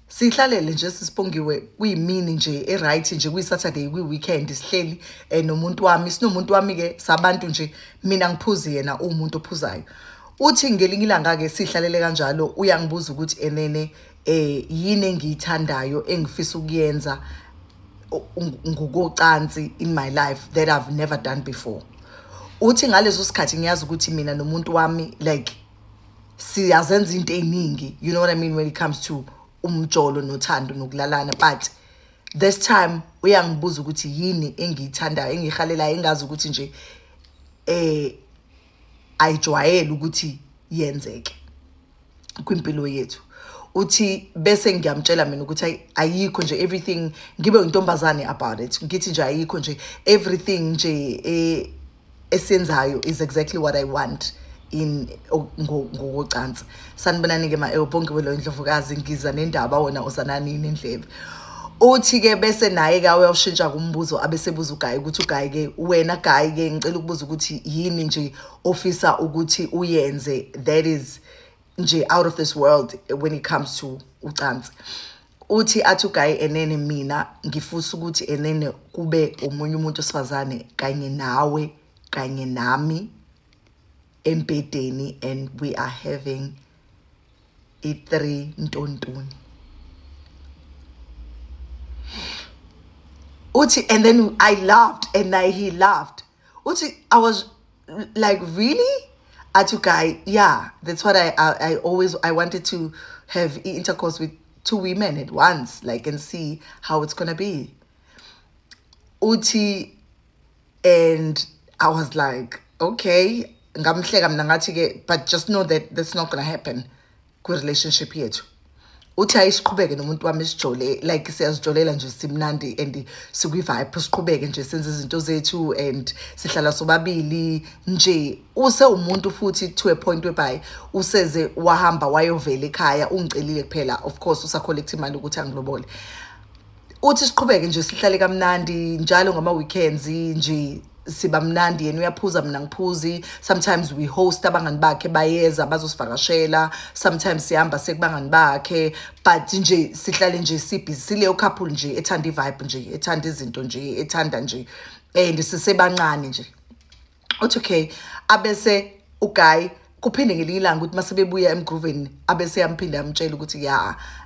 sihlalele nje sisipongiwe kuyimini nje eright nje kuyiSaturday kuyiweekend sihleli nomuntu wami sinomuntu wami ke sabantu nje mina ngiphuzi yena umuntu ophuzayo uthi ngelinye ilanga ke sihlalele kanjalo uyangibuza ukuthi enene yini engiyithandayo engifisa ukuyenza ngokocansi in my life that I've never done before. Uthi ngalezo sikhathi ngiyazi ukuthi mina nomuntu wami like siyazenza into eziningi, you know what I mean, when it comes to umjolo nothando nokulalana, but this time uyangibuza ukuthi yini engiyithandayo engihalelayo engazi ukuthi nje ayijwayele ukuthi yenzeke kwimpilo yethu. Uthi bese ngiyamtshela mina ukuthi ayikho nje everything ngibe intombazane about it, ngithi nje ayikho nje everything nje esenzayo is exactly what I want in ngokocansi. Sanibonani ke bonke lo Ndlovukazi ngiza nendaba wona usananini endlebe. Uthi ke bese naye ke uyawushintsha kumbuzo abesebuza uGayi ukuthi uGayi ke wena Gayi ke ngicela ukubuza ukuthi yini nje ofisa ukuthi uyenze that is nje out of this world when it comes to ucansi. Uthi athi uGayi enene mina ngifisa ukuthi enene kube umunye umuntu osifazane kanye nawe kanye nami embedeni and we are having i3 ntontoni. Uthi and then I laughed and he laughed. Uthi I was like, really? Atu Gayi, yeah, that's what I wanted to have intercourse with 2 women at once, like, and see how it's gonna be. Uthi, and I was like, okay, but just know that that's not gonna happen with relationship yethu. Uthi ayisiqhubeke nomuntu wami sijole, like siyazijolela nje simnandi and sikwi-vibe siqhubeke nje senze izinto zethu and sihlala sobabili nje. Use umuntu futhi to a point whereby useze wahamba wayovela ekhaya ungicelile kuphela, of course usacollect imali ukuthi angilobole. Uthi siqhubeke nje sihlale kamnandi njalo ngama weekends nje siba mnandi yena uyaphuza mina ngiphuzi. Sometimes we host abangani bakhe bayeza bazosivakashela, sometimes sihamba sekubangani bakhe, but nje sihlale nje sibhizi sileyo couple nje ethanda ivibe nje ethanda izinto nje ethanda nje and sisebancane nje. Uthi okay, abese uGayi kuphinde ngelinye ilanga ukuthi masebebuya emgrooveni abese yamphinda yamtshela ukuthi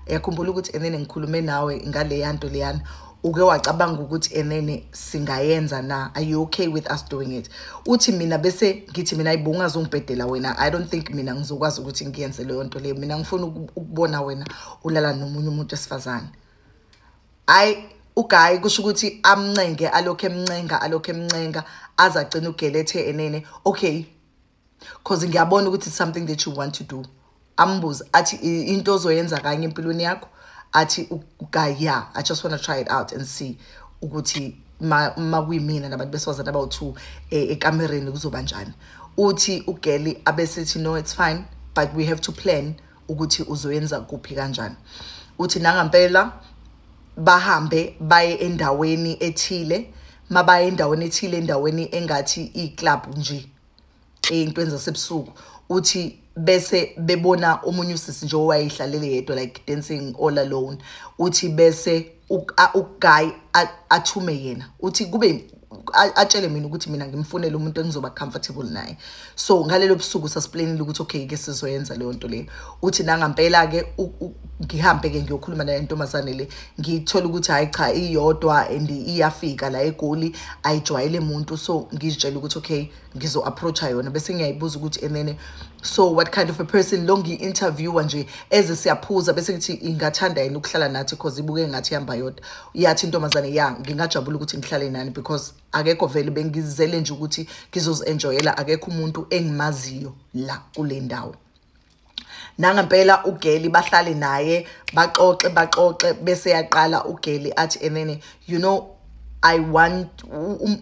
yakhumbula ukuthi enene ngikhulume nawe ngale yanto leyana uke wacabanga ukuthi enene singayenza na, are you okay with us doing it? Uthi mina bese ngithi mina ayibonga zongibhedela wena, I don't think mina ngizokwazi ukuthi ngiyenze leyo nto leyo, mina ngifuna ukubona wena ulala nomunye umuntu esifazane. uGayi kusho ukuthi amncenge alokho emncenga azagcina ugelethe enene, okay, because ngiyabona ukuthi it's something that you want to do. Ambuza athi into ozoyenza kanye empilweni yakho. Athi uGayi, yeah, I just want to try it out and see ukuthi makuyimina nabantu besifazane abawu2 ekamereni kuzoba njani. Uthi uGeli abesethi no, it's fine, but we have to plan ukuthi uzoyenza kuphi kanjani. Uthi nangampela bahambe baye endaweni ethile, mabaye endaweni ethile, endaweni engathi iclub nje into enza sebusuku. Uthi bese bebona omunye usisi nje owayihlalele yedwa like dancing all alone. Uthi bese uGayi athume yena, uthi kube atshele mina ukuthi mina ngimfunele umuntu engizoba comfortable naye. So ngalelo busuku sasiplanile ukuthi okay ke sizoyenza leyo nto leyo. Uthi nangampela ke ngihambe ke ngiyokhuluma naye intombazane le, ngithola ukuthi hayi cha iyodwa and iyafika la eGoli ayijwayele umuntu, so ngizitshela ukuthi okay ngizo approach yona bese ngiyayibuza ukuthi enene so what kind of a person lo ngi-interviewer nje eze siyaphuza bese ngithi ingathanda yena ukuhlala nathi because ibuke ngathi ihamba yodwa. Yathi intombazane ya ngingajabula ukuthi ngihlale nani because akekho vele bengizele nje ukuthi ngizozi-enjoyela, akekho umuntu engimaziyo la kule ndawo. Nangampela uGeli bahlale naye baxoxe bese yaqala uGeli athi enene, you know, I want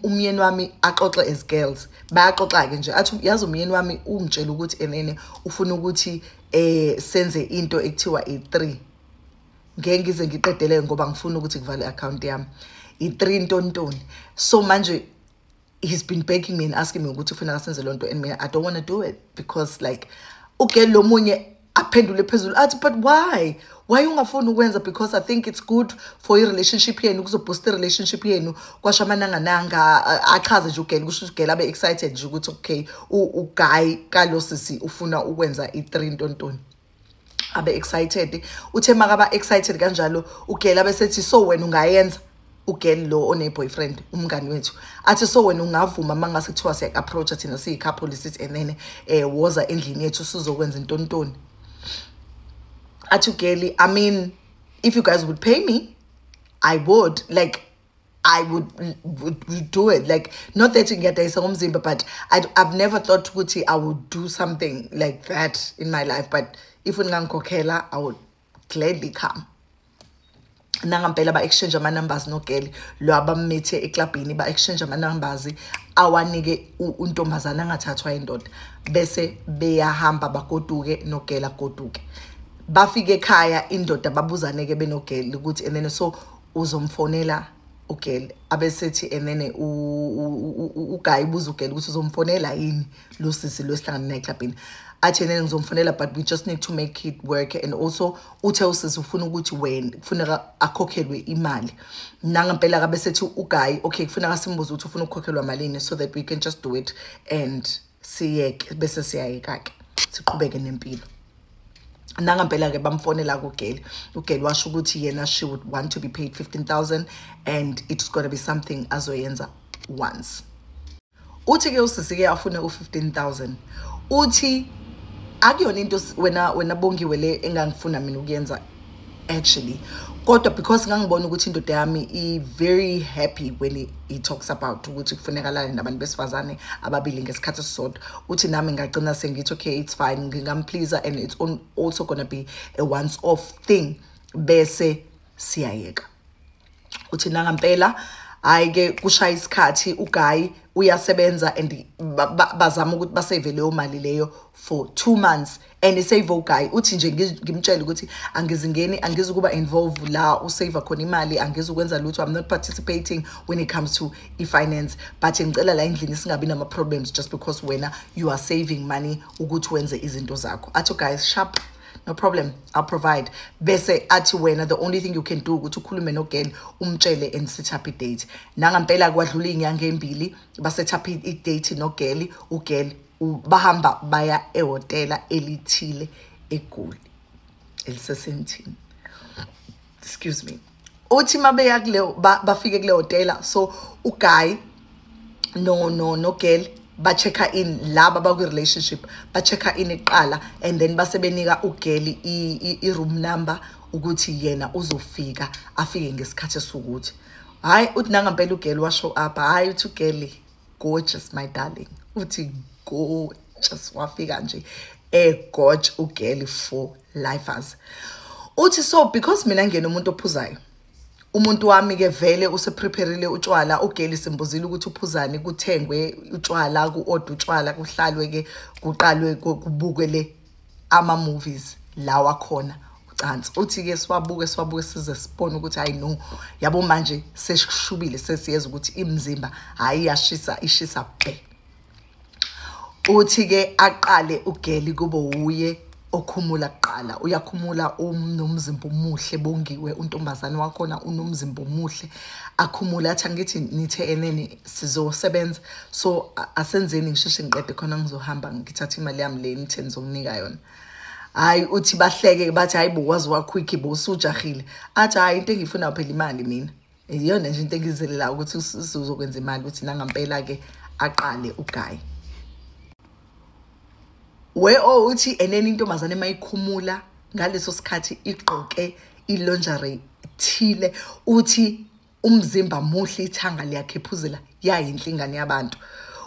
umyeni wami axoxe as girls. Bayaxoxa ke nje athi yazi umyeni wami ungitshela ukuthi enene ufuna ukuthi senze into ekuthiwa i3. Ngeke ngize ngiqedele ngoba ngifuna ukuthi ngivale account yami. I3 ntontoni. So manje he's been begging me and asking me ukuthi ufuna senze lonto and mina I don't want to do it because like uGeli lo munye aphendule phezulu athi but why ungafuni ukwenza? Because I think it's good for your relationship yenu, kuzoboost relationship yenu. Kwasho amananga achaze nje uGeli, kusho uGeli abe excited nje ukuthi okay uGuy kalo sisi ufuna ukwenza i3 ntontoni, abe excited. Uthe makaba excited kanjalo uGeli abe sethi so wena ungayenza. uGeli lo one boyfriend umngani wethu athi so wena ungavuma mangase kuthiwa siya approach thina siyi couple sithi and then woza endlini yethu sizokwenza intontoni. Athi uGeli, I mean if you guys would pay me I would do it, like not that ngiyadayisa ngomzimba, but I've never thought ukuthi I would do something like that in my life, but if ungangikhokhela I would gladly come. Nangampela ba exchange ama numbers noGeli lo abamethe eclubini, ba exchange ama numbers awanike untombazana angathathwa indoda, bese beyahamba bagoduke noGeli agoduke. Bafike ekhaya indoda babuzane ke benoGeli ukuthi and then so uzomfonela uGeli, abesethi and then uGuy buza uGeli ukuthi uzomfonela yini lo sisi lo sihlangana naye eclubini. Athi then ngizomfonela but we just need to make it work, and also uthe usisi ufuna ukuthi wena kufuneka akhokhelwe imali. Nangampela ka besethi uGuy okay kufuneka simbuze ukuthi ufuna ukukhokhelwa malini so that we can just do it and siyeke bese siyayeka ke siqhubeke nempilo. Nangampela ke bamfonela kuGeli, uGeli washo ukuthi yena she would want to be paid 15,000 and it's going to be something azoyenza once. Uthi ke usisi ke afune u15,000. Uthi akuyona into wena Bongiwe le engangifuna mina ukuyenza actually, kodwa because ngangibona ukuthi indoda yami I very happy when he talks about ukuthi kufunekalana nabantu besifazane ababili ngesikhathi sisodwa. Uthi nami ngagcina sengithi okay it's fine, ngingampleaser and it's also going to be a once off thing bese siyayeka. Uthi nangampela ayike kushaya isikhathi uGuy uyasebenza and bazama ukuthi basave leyo mali leyo for 2 months and isave uGuy. Uthi nje ngimtshela ukuthi angizingeni angizukuba involved la usave khona imali, angizukwenza lutho, I'm not participating when it comes to finance, but ngicela la endlini singabi nama problems just because wena you are saving money ukuthi wenze izinto zakho. Athi guys sharp, no problem, I'll provide. Bese athi wena the only thing you can do ukuthi ukhulume noGeli umtshele and set up a date. Nangampela kwadlula inyanga embili ba set up a date noGeli. uGeli bahamba baya ehotela elithile eGoli elisesentini, excuse me. Uthi mabeya kule bafike kule hotela, so uGuy noGeli ba checka in laba ba ku relationship ba checka in eqala and then base benika uGeli I room number ukuthi yena uzofika afike ngesikhathi sokuthi hayi. Uthi nangampela uGeli washo up, hayi uthi uGeli gorgeous my darling, uthi gorgeous wafika nje gorge uGeli for lifers. Uthi so because mina ngene umuntu ophuzayo, umuntu wami ke vele useprepareile utshwala, uGeli simbuzile ukuthi uphuzani, kuthengwe utshwala, kuorder utshwala, kuhlalwe ke kuqalwe kubukele ama movies lawa khona ucansi. Uthi ke siwabuke size sibone ukuthi hayi no yabo manje sesishubile, sesiyeza ukuthi imizimba hayi yashisa ishisa bhe. Uthi ke aqale uGeli kube uye okhumula kuqala, uyakhumula nomzimba omuhle Bongiwe, untombazane wakhona unomzimba omuhle akhumula. Athi angithi nithe enene sizosebenza so asenzeni ngisheshe ngiqede khona ngizohamba ngithatha imali yami le nithe nizokunika yona. Hayi uthi bahleke bathi hayi bokwazi wa quick bosujahile. Athi hayi into engifuna phela imali mina, iyona nje into engizelela ukuthi uzokwenza imali. Uthi nangampela ke aqale uGuy uthi enene intombazane mayikhumula ngaleso sikhathi igqoke ilingerie thile. Uthi umzimba muhle, ithanga liyakhephuzela, yayinhle ingane yabantu.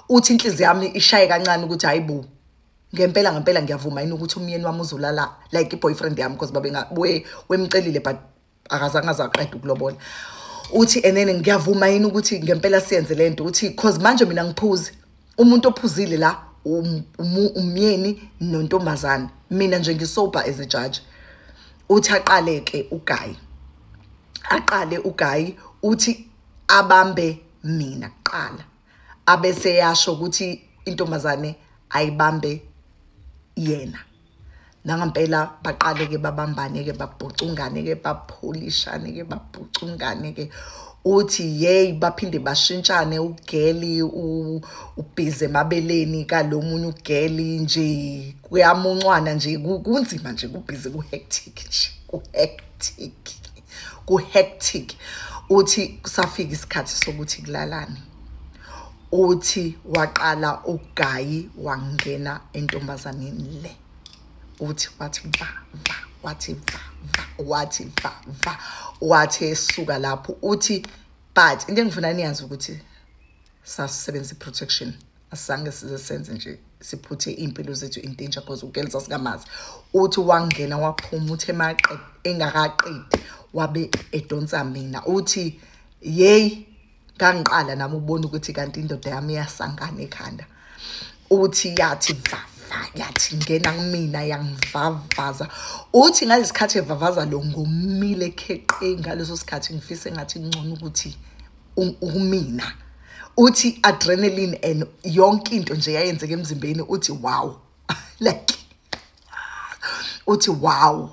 Uthi inhliziyo yami ishaye kancane ukuthi hayibo ngempela ngiyavuma yini ukuthi umyeni wami uzolala like iboyfriend yami because babe wemcelile but akazange azaqeda ukulobola. Uthi enene ngiyavuma yini ukuthi ngempela siyenze lento. Uthi because manje mina ngiphuzi, umuntu ophuzile la umyeni nontombazane, mina nje ngisober as a judge. Uthi aqale ke uGuy uthi abambe mina kuqala abese yasho ukuthi intombazane ayibambe yena. nangampela baqale ke babambane ke babhucungane ke bapolishane ke babhucungane ke uthi yey baphinde bashintshane ugeli ubhize emabeleni kalomunye ugeli nje kuyamuncwana nje kunzima nje kubhize kuhectic nje kuhectic uthi kusafika isikhathi sokuthi kulalane uthi waqala ugayi wangena entombazaneni le uthi wathi esuka lapho uthi but into engifuna niyazi ukuthi sasebenzisa protection asange sizenze nje siphuthe impilo zethu in danger because ugelisa sikamazi uthi wangena waphuma uthe maqe engakaqedi wabe edonsa mina uthi yey kangiqala nami ubona ukuthi kanti indoda yami iyasangana ekhanda uthi yathi yathi ngena kumina yangivavaza uthi ngalesikhathi evavaza lo ngomile ekheqe ngaleso sikhathi ngifise ngathi ngcono ukuthi umina uthi adrenaline and yonke into nje yayenzeka emzimbeni uthi wow like uthi wow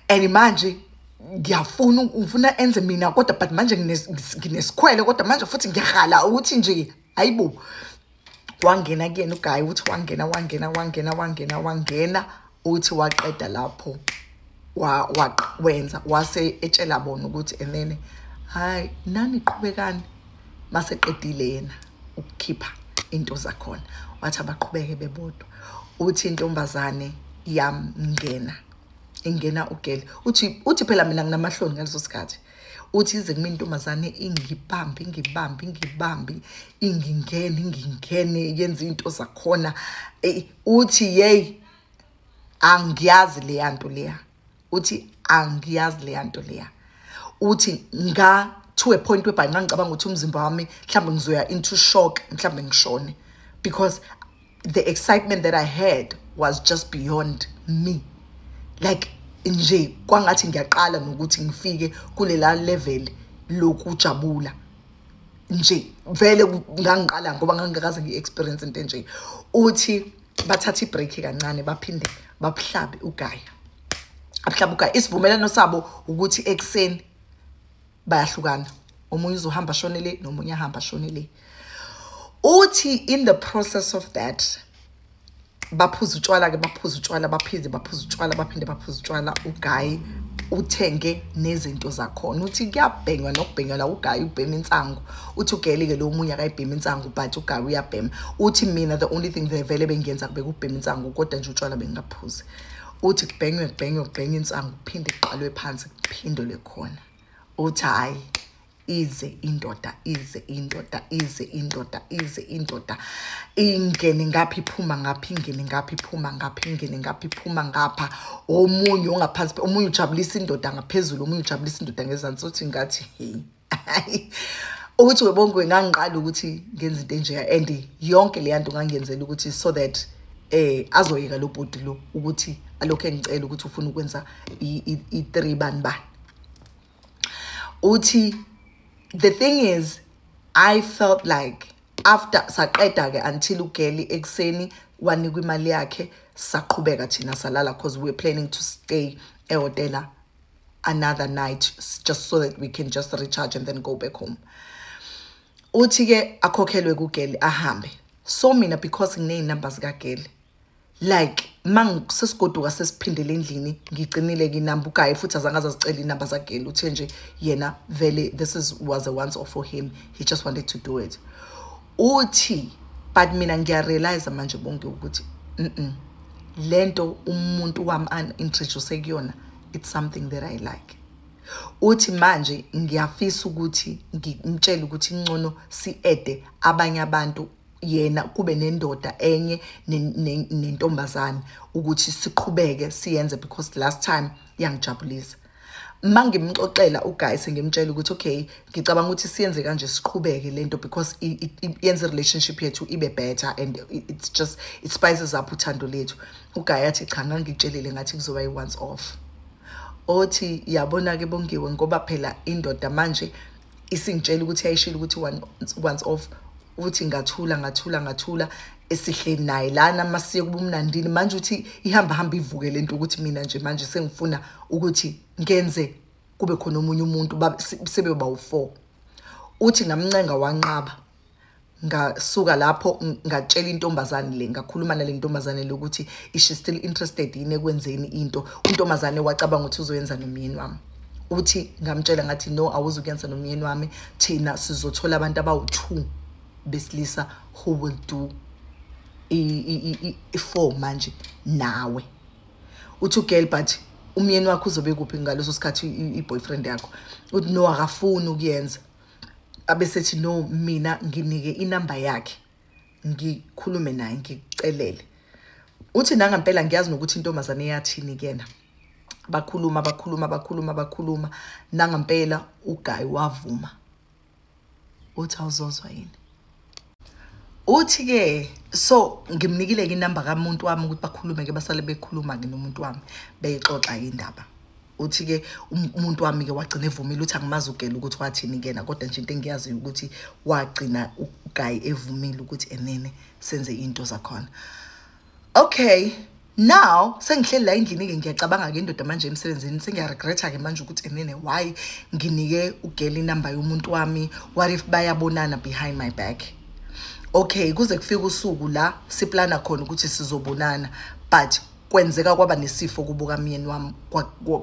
and manje ngifuna enze mina kodwa but manje nginesikhwele kodwa manje futhi ngiyahala ukuthi nje hayibo wangena kuyena ugayi uthi wangena uthi waqeda lapho wenza wase etshela bona ukuthi enene hayi nani qhubekani maseqedile yena ukukhipha into zakhona wathi abaqhubeke bebodwa uthi intombazane yamngena ingena ugele uthi phela mina nginamahloni ngaleso sikhathi uthi ize kimi intombazane ingibambe ingingene yenza into zakhona uthi yey angiyazi le yanto leya uthi angiyazi le yanto leya uthi to a point whereby ngicabanga ukuthi umzimba wami mhlawumbe ngizoya into shock mhlawumbe ngishone because the excitement that I had was just beyond me like nje kwangathi ngiyaqala nokuthi ngifike kulela level lokujabula nje vele ngangiqala ngoba ngangikaze ngiexperience into nje uthi bathatha ibreak kancane baphinde babuhlabe ugayi isivumelano sabo ukuthi ekseni bayahlukana omunye uzohamba shone le nomunye ahamba shone le uthi in the process of that baphuza utshwala baphinde baphuza utshwala ugayi uthenge nezinto zakhona uthi kuyabhenywa nokubhenywa la ugayi ubhema insangu uthi ugeli ke lo munye akayibhema insangu but ugayi uyabhema uthi mina the only thing vele bengiyenza kube kubhema insangu kodwa nje utshwala bengingaphuzi uthi kubhenywe insangu phinde iqalwe phansi kuphindwe khona uthi hayi ize indoda ingene ngaphi iphuma ngaphi ingene ngaphi iphuma ngaphi ingene ngaphi iphuma ngapha omunye ongaphansi omunye ujabulisa indoda ngaphezulu omunye ujabulisa indoda ngezansi uthi ngathi hey uthi webongwe ngangiqala ukuthi ngenza into enje and yonke le yanto ngangiyenzela ukuthi so that azoyeka lo body lo ukuthi alokho engicela ukuthi ufuna ukwenza i3 bani uthi the thing is I felt like after saqeda ke until ugeli ekseni wanikwa imali yakhe saqhubeka thina salala because we were planning to stay ehotel another night just so that we can just recharge and then go back home uthi ke akhokhelwe kugeli ahambe so mina because ngine numbers kaGeli like sesigoduka sesiphindele endlini ngigcinile ke inamba ugayi futhi azangaza zicela inamba zaGeli uthe nje yena vele was a once off for him he just wanted to do it uthi but mina ngiyarealize manje bonke ukuthi lento umuntu wami unintroduce kuyona it's something that I like uthi manje ngiyafisa ukuthi ngimtshela ukuthi ingcono siede abanye abantu yena kube nendoda enye nentombazane ukuthi siqhubeke siyenze because last time yangijabulisa mangimxoxela uGuy sengimtshela ukuthi okay ngicabanga ukuthi siyenze kanje siqhubeke lento because yenza relationship yethu ibe better and it's just it spices up uthando lethu uGuy athi cha ngangitshelile ngathi kuzoba once off othi yabona ke bongiwe ngoba phela indoda manje isingitshela ukuthi ayishilo ukuthi once off uthi ngathula esihleli naye lana masiye kubumnandini manje uthi ihamba ivuke lento ukuthi mina nje manje sengifuna ukuthi ngenze kube khona omunye umuntu sebe bawu4 uthi ngamncenga wanqaba ngasuka lapho ngatshela intombazane le ngakhuluma nale ntombazane lokuthi is she still interested yini ekwenzeni into untombazane wacabanga ukuthi uzoyenza nomyeni wami uthi ngamtshela ngathi no awuzukuyenza nomyeni wami thina sizothola abantu abawu2 besilisa who will do i4 manje nawe uthi girl but umyeni wakho uzobe kuphi ngaleso sikhathi iboyfriend yakho uthi no akafuni ukuyenza abesethi no mina nginike inamba yakhe ngikhulume naye ngicelele uthi nangempela ngiyazi nokuthi intombazane yathini kena bakhuluma nangempela uGuy wavuma uthi awuzozwa yini uthi ke so ngimnikile inamba kamuntu wami ukuthi bakhulume ke basale bekhuluma ke nomuntu wami beyixoxa indaba uthi ke umuntu wami ke wagcina evumile uthi angimazi ugela ukuthi wathini kena kodwa nje into engiyazi ukuthi wagcina uGuy evumile ukuthi enene senze into zakhona okay now sengihleli la endlini ke ngiyacabanga ke indoda manje emsebenzini sengiyaregreta ke manje ukuthi enene why nginike ugela inamba yomuntu wami what if bayabonana behind my back okay kuze kufika usuku la siplana khona ukuthi sizobonana but kwenzeka kwaba nesifo kubuka myeni wami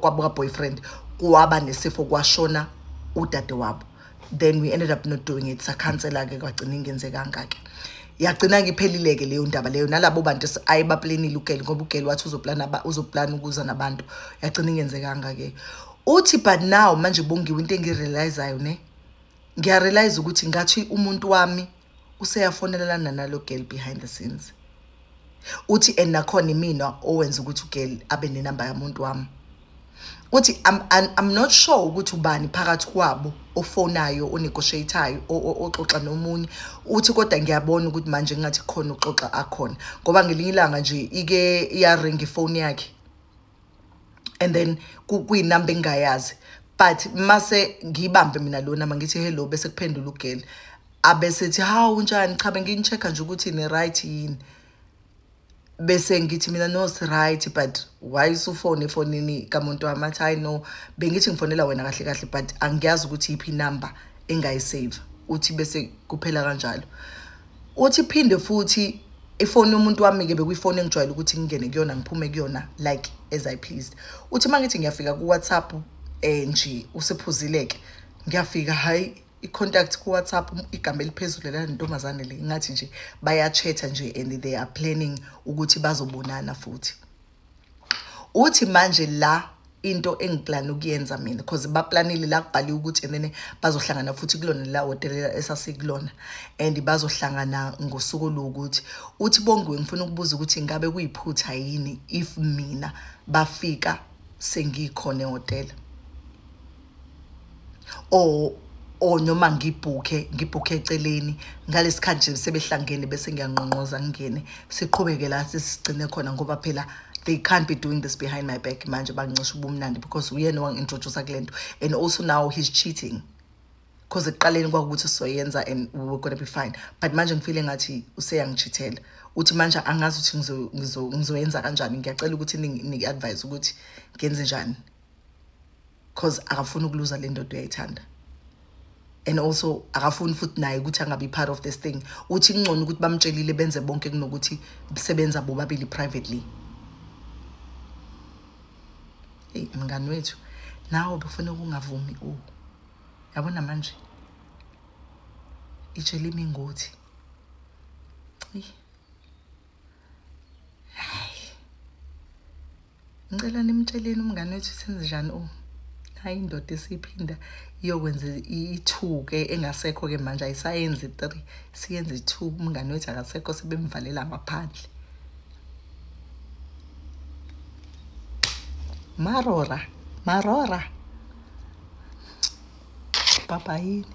kwabuka boyfriend kwaba nesifo kwashona udade wabo then we ended up not doing it sacancela ke kwagcina ingenzeka ngake yagcina ngiphelileke leyo ndaba leyo nalabo bantu ayibaplanile ugeli ngoba ugeli wathi uzoplana ukuza nabantu yagcina ingenzeka ngake uthi but now manje bongiwe into engirealizeayo ne ngiyarealize ukuthi ngathi umuntu wami useyafonelana nalo girl behind the scenes uthi enakhona imina owenza ukuthi ugirl abe nenamba yamuntu wami uthi I'm not sure ukuthi ubani phakathi kwabo ofonayo onegotiatayo oxoxa nomunye uthi kodwa ngiyabona ukuthi manje ngathi khona uxoxa akhona ngoba ngelinye ilanga nje ike iyaring ifone yakhe and then kuyinamba engayazi but mase ngibambe mina lona mangithi hello bese kuphendula ugirl abesethi how unjani cha bengicheck nje ukuthi ni right yini bese ngithi mina no right but why usufone efonini kamuntu wami athi I know bengithi ngifonela wena kahle but angiyazi ukuthi iphi number engayisave uthi bese kuphela kanjalo uthi phinde futhi ifone yomuntu wami ke bekuyifone engijwayele ukuthi ngingene kuyona ngiphume kuyona like as I pleased uthi mangithi ngiyafika ku WhatsApp nje usephuzileke ngiyafika hayi icontact ku WhatsApp igama eliphezulu la ntomazane le ngathi nje bayachatha nje and they are planning ukuthi bazobonana futhi uthi manje la into engiplan ukuyenza mina because baplanile la kubhaliwe ukuthi enene bazohlangana futhi kulona la hotel esasikulona and bazohlangana ngosuku lokuthi uthi bongiwe ngifuna ukubuza ukuthi ngabe kuyiphutha yini if mina bafika sengikhona ehotel o noma ngibhuke eceleni ngalesikhathi nje sebehlangene bese ngiyanqonqoza ngene siqhubeke la sisigcine khona ngoba phela they can't be doing this behind my back manje bangicisha ubumnandi because uyena wangintroduce kulento and also now he's cheating because eqaleni kwakuthi soyenza and we were going to be fine but manje ngifile ngathi useyangichithela uthi manje angazi ukuthi ngizoyenza kanjani ngiyacela ukuthi niki advise ukuthi ngenze njani because akafuni ukuluza le ndodo uyayithanda and also akafuni futhi naye ukuthi angabe part of this thing uthi ngcono ukuthi bamtshelile benze bonke kunokuthi besebenza bobabili privately hey mngani wethu nawe befuna ukungavumi yabona manje itshela imingothi ngicela nimtsheleni umngani wethu senze njani hayi indoda esiphinda iyokwenza i2 ke engasekho ke manje ayisayenzi 3 siyenze 2 umngani wethu akasekho sebemvalela ngaphandle marora baba yini